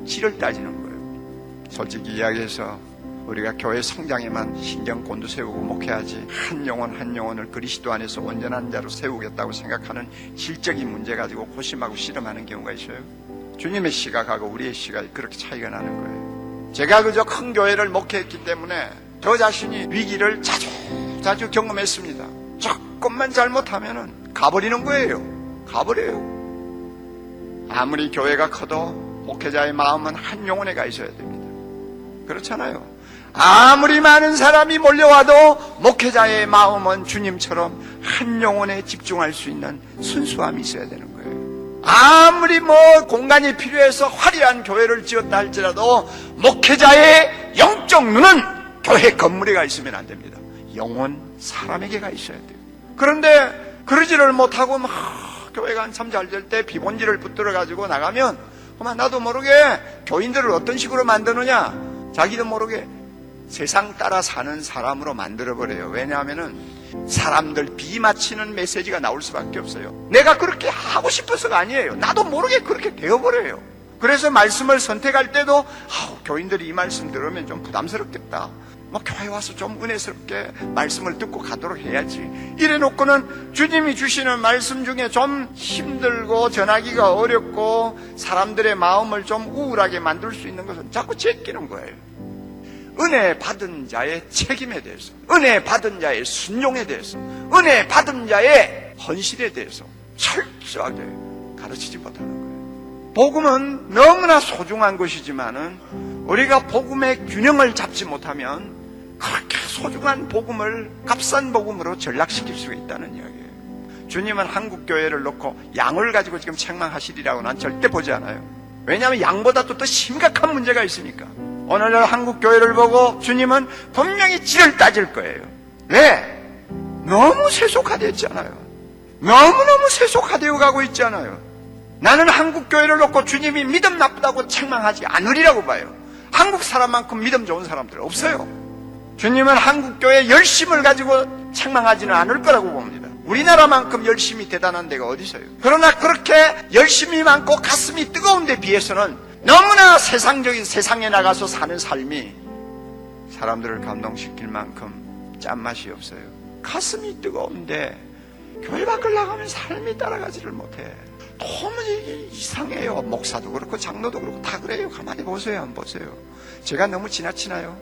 Speaker 2: 실을 따지는 거예요. 솔직히 이야기해서 우리가 교회 성장에만 신경 곤두세우고 목회하지 한 영혼 한 영혼을 그리스도 안에서 온전한 자로 세우겠다고 생각하는 질적인 문제 가지고 고심하고 씨름하는 경우가 있어요. 주님의 시각하고 우리의 시각이 그렇게 차이가 나는 거예요. 제가 그저 큰 교회를 목회했기 때문에 저 자신이 위기를 자주 경험했습니다. 조금만 잘못하면 가버리는 거예요. 가버려요. 아무리 교회가 커도 목회자의 마음은 한 영혼에 가 있어야 됩니다. 그렇잖아요. 아무리 많은 사람이 몰려와도 목회자의 마음은 주님처럼 한 영혼에 집중할 수 있는 순수함이 있어야 되는 거예요. 아무리 공간이 필요해서 화려한 교회를 지었다 할지라도 목회자의 영적 눈은 교회 건물에 가 있으면 안 됩니다. 영혼 사람에게 가 있어야 돼요. 그런데 그러지를 못하고 교회가 한참 잘 될 때 비본질을 붙들어 가지고 나가면 나도 모르게 교인들을 어떤 식으로 만드느냐, 자기도 모르게 세상 따라 사는 사람으로 만들어버려요. 왜냐하면은 사람들 비맞히는 메시지가 나올 수밖에 없어요. 내가 그렇게 하고 싶어서가 아니에요. 나도 모르게 그렇게 되어버려요. 그래서 말씀을 선택할 때도 교인들이 이 말씀 들으면 좀 부담스럽겠다, 교회 와서 좀 은혜스럽게 말씀을 듣고 가도록 해야지, 이래놓고는 주님이 주시는 말씀 중에 좀 힘들고 전하기가 어렵고 사람들의 마음을 좀 우울하게 만들 수 있는 것은 자꾸 제끼는 거예요. 은혜 받은 자의 책임에 대해서, 은혜 받은 자의 순종에 대해서, 은혜 받은 자의 헌신에 대해서 철저하게 가르치지 못하는 거예요. 복음은 너무나 소중한 것이지만은 우리가 복음의 균형을 잡지 못하면 그렇게 소중한 복음을 값싼 복음으로 전락시킬 수가 있다는 이야기예요. 주님은 한국교회를 놓고 양을 가지고 지금 책망하시리라고 난 절대 보지 않아요. 왜냐하면 양보다도 더 심각한 문제가 있으니까. 오늘날 한국교회를 보고 주님은 분명히 질을 따질 거예요. 왜? 너무 세속화되었잖아요. 너무너무 세속화되어 가고 있잖아요. 나는 한국교회를 놓고 주님이 믿음 나쁘다고 책망하지 않으리라고 봐요. 한국 사람만큼 믿음 좋은 사람들 없어요. 주님은 한국교회의 열심을 가지고 책망하지는 않을 거라고 봅니다. 우리나라만큼 열심이 대단한 데가 어디 있어요? 그러나 그렇게 열심이 많고 가슴이 뜨거운 데 비해서는 너무나 세상적인, 세상에 나가서 사는 삶이 사람들을 감동시킬 만큼 짠맛이 없어요. 가슴이 뜨거운데 교회 밖을 나가면 삶이 따라가지를 못해. 너무 이상해요. 목사도 그렇고 장로도 그렇고 다 그래요. 가만히 보세요. 안 보세요? 제가 너무 지나치나요?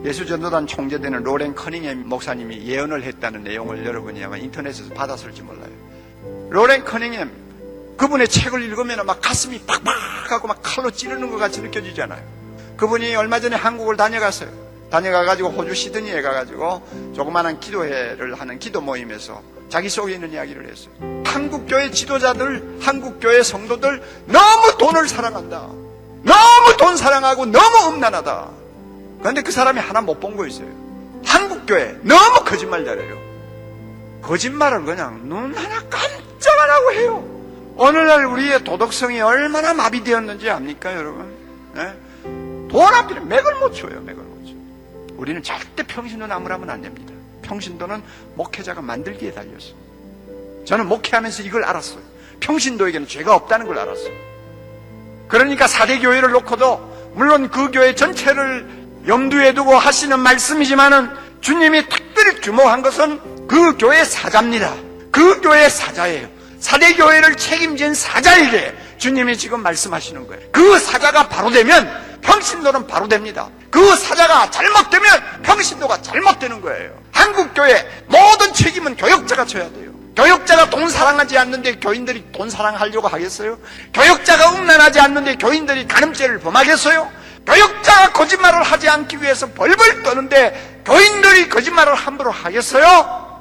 Speaker 2: 예수전도단 총재되는 로렌 커닝햄 목사님이 예언을 했다는 내용을 여러분이 아마 인터넷에서 받았을지 몰라요. 로렌 커닝햄, 그분의 책을 읽으면 막 가슴이 팍팍하고 막 칼로 찌르는 것 같이 느껴지잖아요. 그분이 얼마 전에 한국을 다녀갔어요. 다녀가가지고 호주 시드니에 가가지고 조그마한 기도회를 하는 기도 모임에서 자기 속에 있는 이야기를 했어요. 한국교회 지도자들, 한국교회 성도들 너무 돈을 사랑한다. 너무 돈 사랑하고 너무 음란하다. 그런데 그 사람이 하나 못 본 거 있어요. 한국교회 너무 거짓말 잘해요. 거짓말을 그냥 눈 하나 깜짝 안 하고 해요. 오늘날 우리의 도덕성이 얼마나 마비되었는지 압니까, 여러분? 네? 돈 앞에는 맥을 못 쳐요, 맥을 못 쳐. 우리는 절대 평신도 나무라면 안 됩니다. 평신도는 목회자가 만들기에 달렸어요. 저는 목회하면서 이걸 알았어요. 평신도에게는 죄가 없다는 걸 알았어요. 그러니까 4대 교회를 놓고도 물론 그 교회 전체를 염두에 두고 하시는 말씀이지만은 주님이 특별히 주목한 것은 그 교회 사자입니다. 그 교회 사자예요. 4대 교회를 책임진 사자에게 주님이 지금 말씀하시는 거예요. 그 사자가 바로 되면 평신도는 바로 됩니다. 그 사자가 잘못되면 평신도가 잘못되는 거예요. 한국교회 모든 책임은 교역자가 져야 돼요. 교역자가 돈 사랑하지 않는데 교인들이 돈 사랑하려고 하겠어요? 교역자가 음란하지 않는데 교인들이 간음죄를 범하겠어요? 교역자가 거짓말을 하지 않기 위해서 벌벌 떠는데 교인들이 거짓말을 함부로 하겠어요?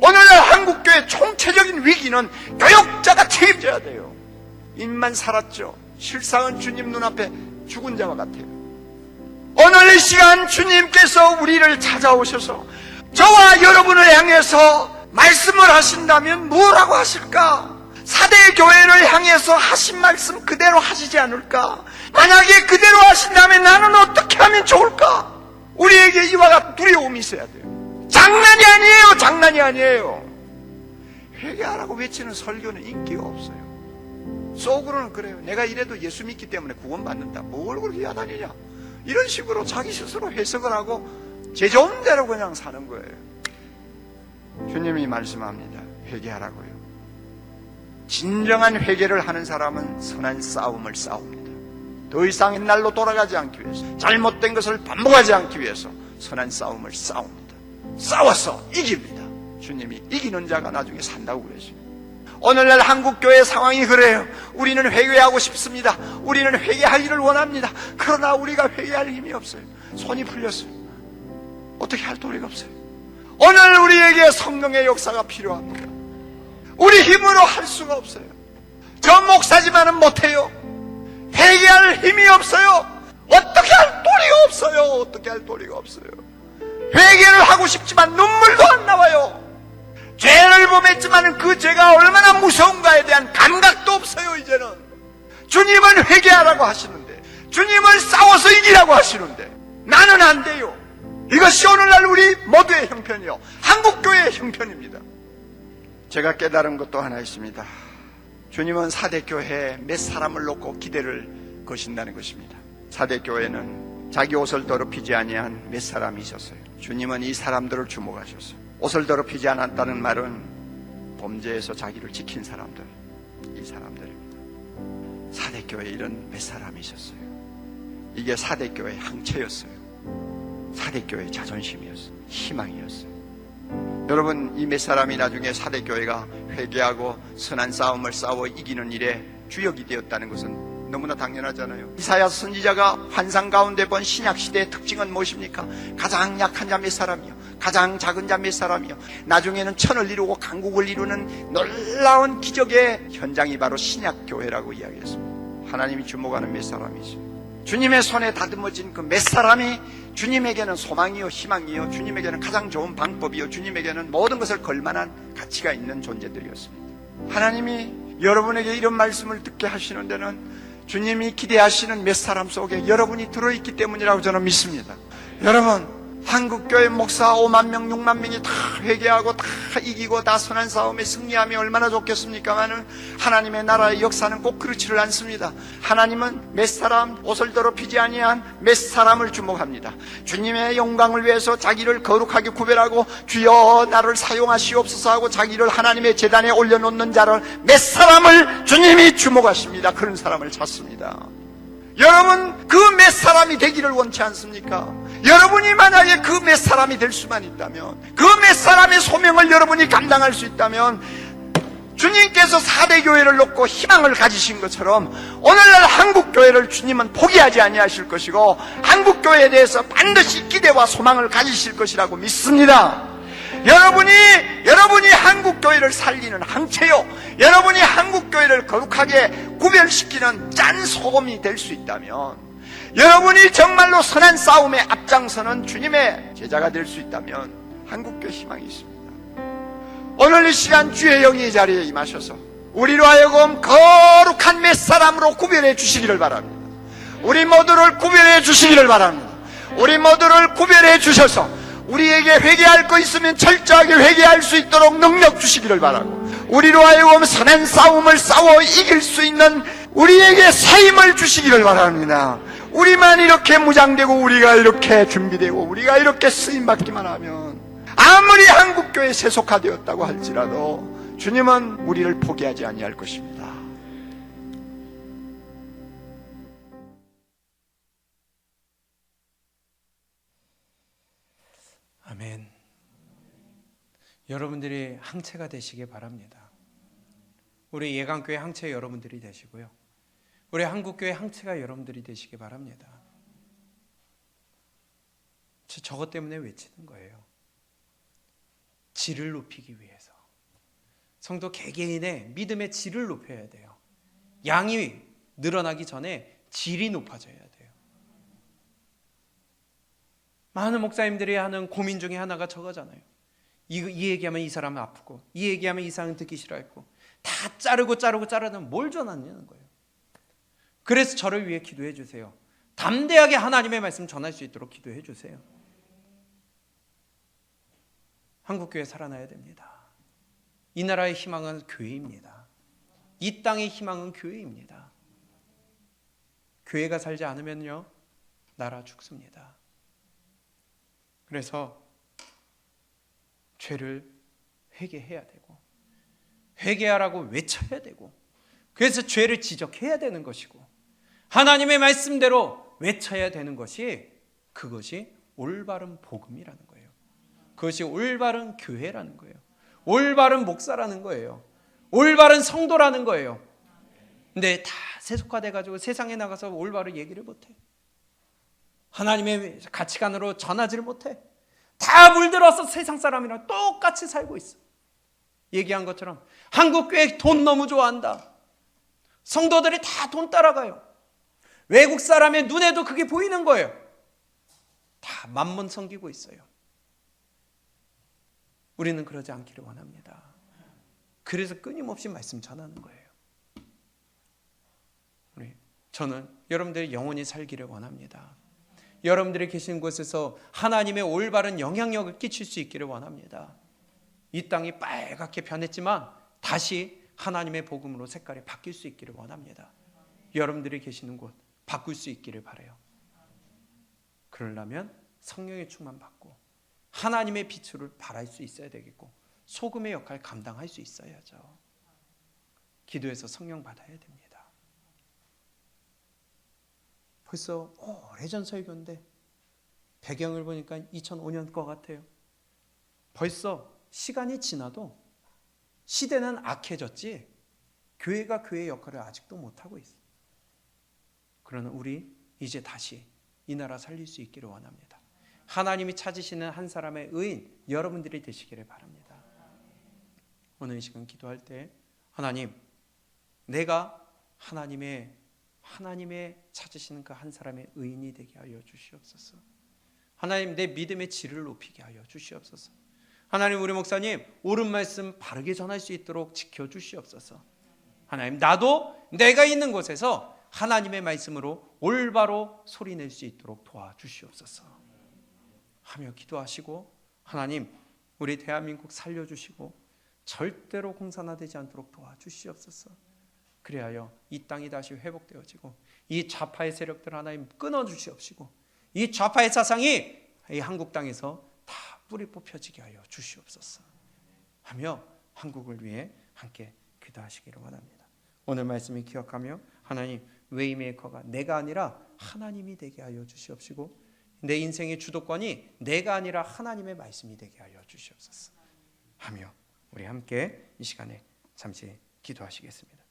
Speaker 2: 오늘날 한국교회 총체적인 위기는 교역자가 책임져야 돼요. 입만 살았죠. 실상은 주님 눈앞에 죽은 자와 같아요. 오늘 이 시간 주님께서 우리를 찾아오셔서 저와 여러분을 향해서 말씀을 하신다면 뭐라고 하실까? 4대 교회를 향해서 하신 말씀 그대로 하시지 않을까? 만약에 그대로 하신다면 나는 어떻게 하면 좋을까? 우리에게 이와 같은 두려움이 있어야 돼요. 장난이 아니에요. 장난이 아니에요. 회개하라고 외치는 설교는 인기가 없어요. 속으로는 그래요. 내가 이래도 예수 믿기 때문에 구원받는다. 뭘 그렇게 야단이냐. 이런 식으로 자기 스스로 해석을 하고 제 좋은 대로 그냥 사는 거예요. 주님이 말씀합니다. 회개하라고요. 진정한 회개를 하는 사람은 선한 싸움을 싸웁니다. 더 이상 옛날로 돌아가지 않기 위해서, 잘못된 것을 반복하지 않기 위해서 선한 싸움을 싸웁니다. 싸워서 이깁니다. 주님이 이기는 자가 나중에 산다고 그러죠. 오늘날 한국교회 상황이 그래요. 우리는 회개하고 싶습니다. 우리는 회개할 일을 원합니다. 그러나 우리가 회개할 힘이 없어요. 손이 풀렸어요. 어떻게 할 도리가 없어요. 오늘 우리에게 성령의 역사가 필요합니다. 우리 힘으로 할 수가 없어요. 저 목사지만은 못해요. 회개할 힘이 없어요. 어떻게 할 도리가 없어요. 어떻게 할 도리가 없어요. 회개를 하고 싶지만 눈물도 안 나와요. 죄를 범했지만 그 죄가 얼마나 무서운가에 대한 감각도 없어요. 이제는 주님은 회개하라고 하시는데, 주님은 싸워서 이기라고 하시는데 나는 안 돼요. 이것이 오늘날 우리 모두의 형편이요, 한국교회의 형편입니다. 제가 깨달은 것도 하나 있습니다. 주님은 사대교회에 몇 사람을 놓고 기대를 거신다는 것입니다. 사대교회는 자기 옷을 더럽히지 아니한 몇 사람이 있었어요. 주님은 이 사람들을 주목하셨어요. 옷을 더럽히지 않았다는 말은 범죄에서 자기를 지킨 사람들, 이 사람들입니다. 사대교회에 이런 몇 사람이 있었어요. 이게 사대교회의 항체였어요. 사대교회의 자존심이었어요. 희망이었어요. 여러분, 이 몇 사람이 나중에 사대교회가 회개하고 선한 싸움을 싸워 이기는 일에 주역이 되었다는 것은 너무나 당연하잖아요. 이사야 선지자가 환상 가운데 본 신약시대의 특징은 무엇입니까? 가장 약한 자 몇 사람이요, 가장 작은 자 몇 사람이요, 나중에는 천을 이루고 강국을 이루는 놀라운 기적의 현장이 바로 신약교회라고 이야기했습니다. 하나님이 주목하는 몇 사람이죠. 주님의 손에 다듬어진 그 몇 사람이 주님에게는 소망이요, 희망이요, 주님에게는 가장 좋은 방법이요, 주님에게는 모든 것을 걸만한 가치가 있는 존재들이었습니다. 하나님이 여러분에게 이런 말씀을 듣게 하시는 데는 주님이 기대하시는 몇 사람 속에 여러분이 들어있기 때문이라고 저는 믿습니다. 여러분, 한국교회 목사 5만 명, 6만 명이 다 회개하고 다 이기고 다 선한 싸움에 승리하면 얼마나 좋겠습니까마는 하나님의 나라의 역사는 꼭 그렇지를 않습니다. 하나님은 몇 사람, 옷을 더럽히지 아니한 몇 사람을 주목합니다. 주님의 영광을 위해서 자기를 거룩하게 구별하고 주여 나를 사용하시옵소서 하고 자기를 하나님의 제단에 올려놓는 자를 몇 사람을 주님이 주목하십니다. 그런 사람을 찾습니다. 여러분, 그 몇 사람이 되기를 원치 않습니까? 여러분이 만약에 그 몇 사람이 될 수만 있다면, 그 몇 사람의 소명을 여러분이 감당할 수 있다면, 주님께서 사대교회를 놓고 희망을 가지신 것처럼 오늘날 한국교회를 주님은 포기하지 아니하실 것이고 한국교회에 대해서 반드시 기대와 소망을 가지실 것이라고 믿습니다. 여러분이 한국교회를 살리는 항체요, 여러분이 한국교회를 거룩하게 구별시키는 짠 소금이 될 수 있다면, 여러분이 정말로 선한 싸움에 앞장서는 주님의 제자가 될 수 있다면 한국교회 희망이 있습니다. 오늘 이 시간 주의 영이 이 자리에 임하셔서 우리로 하여금 거룩한 몇 사람으로 구별해 주시기를 바랍니다. 우리 모두를 구별해 주시기를 바랍니다. 우리 모두를 구별해 주셔서 우리에게 회개할 거 있으면 철저하게 회개할 수 있도록 능력 주시기를 바라고, 우리로 하여금 선한 싸움을 싸워 이길 수 있는 우리에게 새 힘을 주시기를 바랍니다. 우리만 이렇게 무장되고 우리가 이렇게 준비되고 우리가 이렇게 쓰임받기만 하면 아무리 한국교회에 세속화되었다고 할지라도 주님은 우리를 포기하지 아니할 것입니다.
Speaker 1: 아멘. 여러분들이 항체가 되시기 바랍니다. 우리 예강교회 항체 여러분들이 되시고요, 우리 한국교회 항체가 여러분들이 되시기 바랍니다. 저것 때문에 외치는 거예요. 질을 높이기 위해서. 성도 개개인의 믿음의 질을 높여야 돼요. 양이 늘어나기 전에 질이 높아져야 돼요. 많은 목사님들이 하는 고민 중에 하나가 저거잖아요. 이 얘기하면 이 사람은 아프고, 이 얘기하면 이 사람은 듣기 싫어했고, 다 자르다 뭘 전하냐는 거예요. 그래서 저를 위해 기도해 주세요. 담대하게 하나님의 말씀 전할 수 있도록 기도해 주세요. 한국교회 살아나야 됩니다. 이 나라의 희망은 교회입니다. 이 땅의 희망은 교회입니다. 교회가 살지 않으면요, 나라 죽습니다. 그래서 죄를 회개해야 되고, 회개하라고 외쳐야 되고, 그래서 죄를 지적해야 되는 것이고, 하나님의 말씀대로 외쳐야 되는 것이, 그것이 올바른 복음이라는 거예요. 그것이 올바른 교회라는 거예요. 올바른 목사라는 거예요. 올바른 성도라는 거예요. 근데 다 세속화돼가지고 세상에 나가서 올바른 얘기를 못해. 하나님의 가치관으로 전하지를 못해. 다 물들어서 세상 사람이랑 똑같이 살고 있어. 얘기한 것처럼 한국교회 돈 너무 좋아한다. 성도들이 다 돈 따라가요. 외국 사람의 눈에도 그게 보이는 거예요. 다 만몬 섬기고 있어요. 우리는 그러지 않기를 원합니다. 그래서 끊임없이 말씀 전하는 거예요. 저는 여러분들이 영원히 살기를 원합니다. 여러분들이 계신 곳에서 하나님의 올바른 영향력을 끼칠 수 있기를 원합니다. 이 땅이 빨갛게 변했지만 다시 하나님의 복음으로 색깔이 바뀔 수 있기를 원합니다. 여러분들이 계시는 곳 바꿀 수 있기를 바라요. 그러려면 성령의 충만 받고 하나님의 빛을 발할 수 있어야 되겠고 소금의 역할을 감당할 수 있어야죠. 기도해서 성령 받아야 됩니다. 벌써 오래전 설교인데 배경을 보니까 2005년 것 같아요. 벌써 시간이 지나도 시대는 악해졌지 교회가 그의 역할을 아직도 못하고 있어요. 그러나 우리 이제 다시 이 나라 살릴 수 있기를 원합니다. 하나님이 찾으시는 한 사람의 의인 여러분들이 되시기를 바랍니다. 오늘 이 시간 기도할 때 하나님, 내가 하나님의 찾으시는 그 한 사람의 의인이 되게 하여 주시옵소서. 하나님, 내 믿음의 질을 높이게 하여 주시옵소서. 하나님, 우리 목사님 옳은 말씀 바르게 전할 수 있도록 지켜주시옵소서. 하나님, 나도 내가 있는 곳에서 하나님의 말씀으로 올바로 소리낼 수 있도록 도와주시옵소서 하며 기도하시고, 하나님, 우리 대한민국 살려주시고 절대로 공산화되지 않도록 도와주시옵소서. 그리하여 이 땅이 다시 회복되어지고 이 좌파의 세력들 하나님 끊어주시옵시고 이 좌파의 사상이 이 한국 땅에서 다 뿌리 뽑혀지게 하여 주시옵소서 하며 한국을 위해 함께 기도하시기를 원합니다. 오늘 말씀을 기억하며 하나님, 웨이메이커가 내가 아니라 하나님이 되게 하여 주시옵시고 내 인생의 주도권이 내가 아니라 하나님의 말씀이 되게 하여 주시옵소서 하며 우리 함께 이 시간에 잠시 기도하시겠습니다.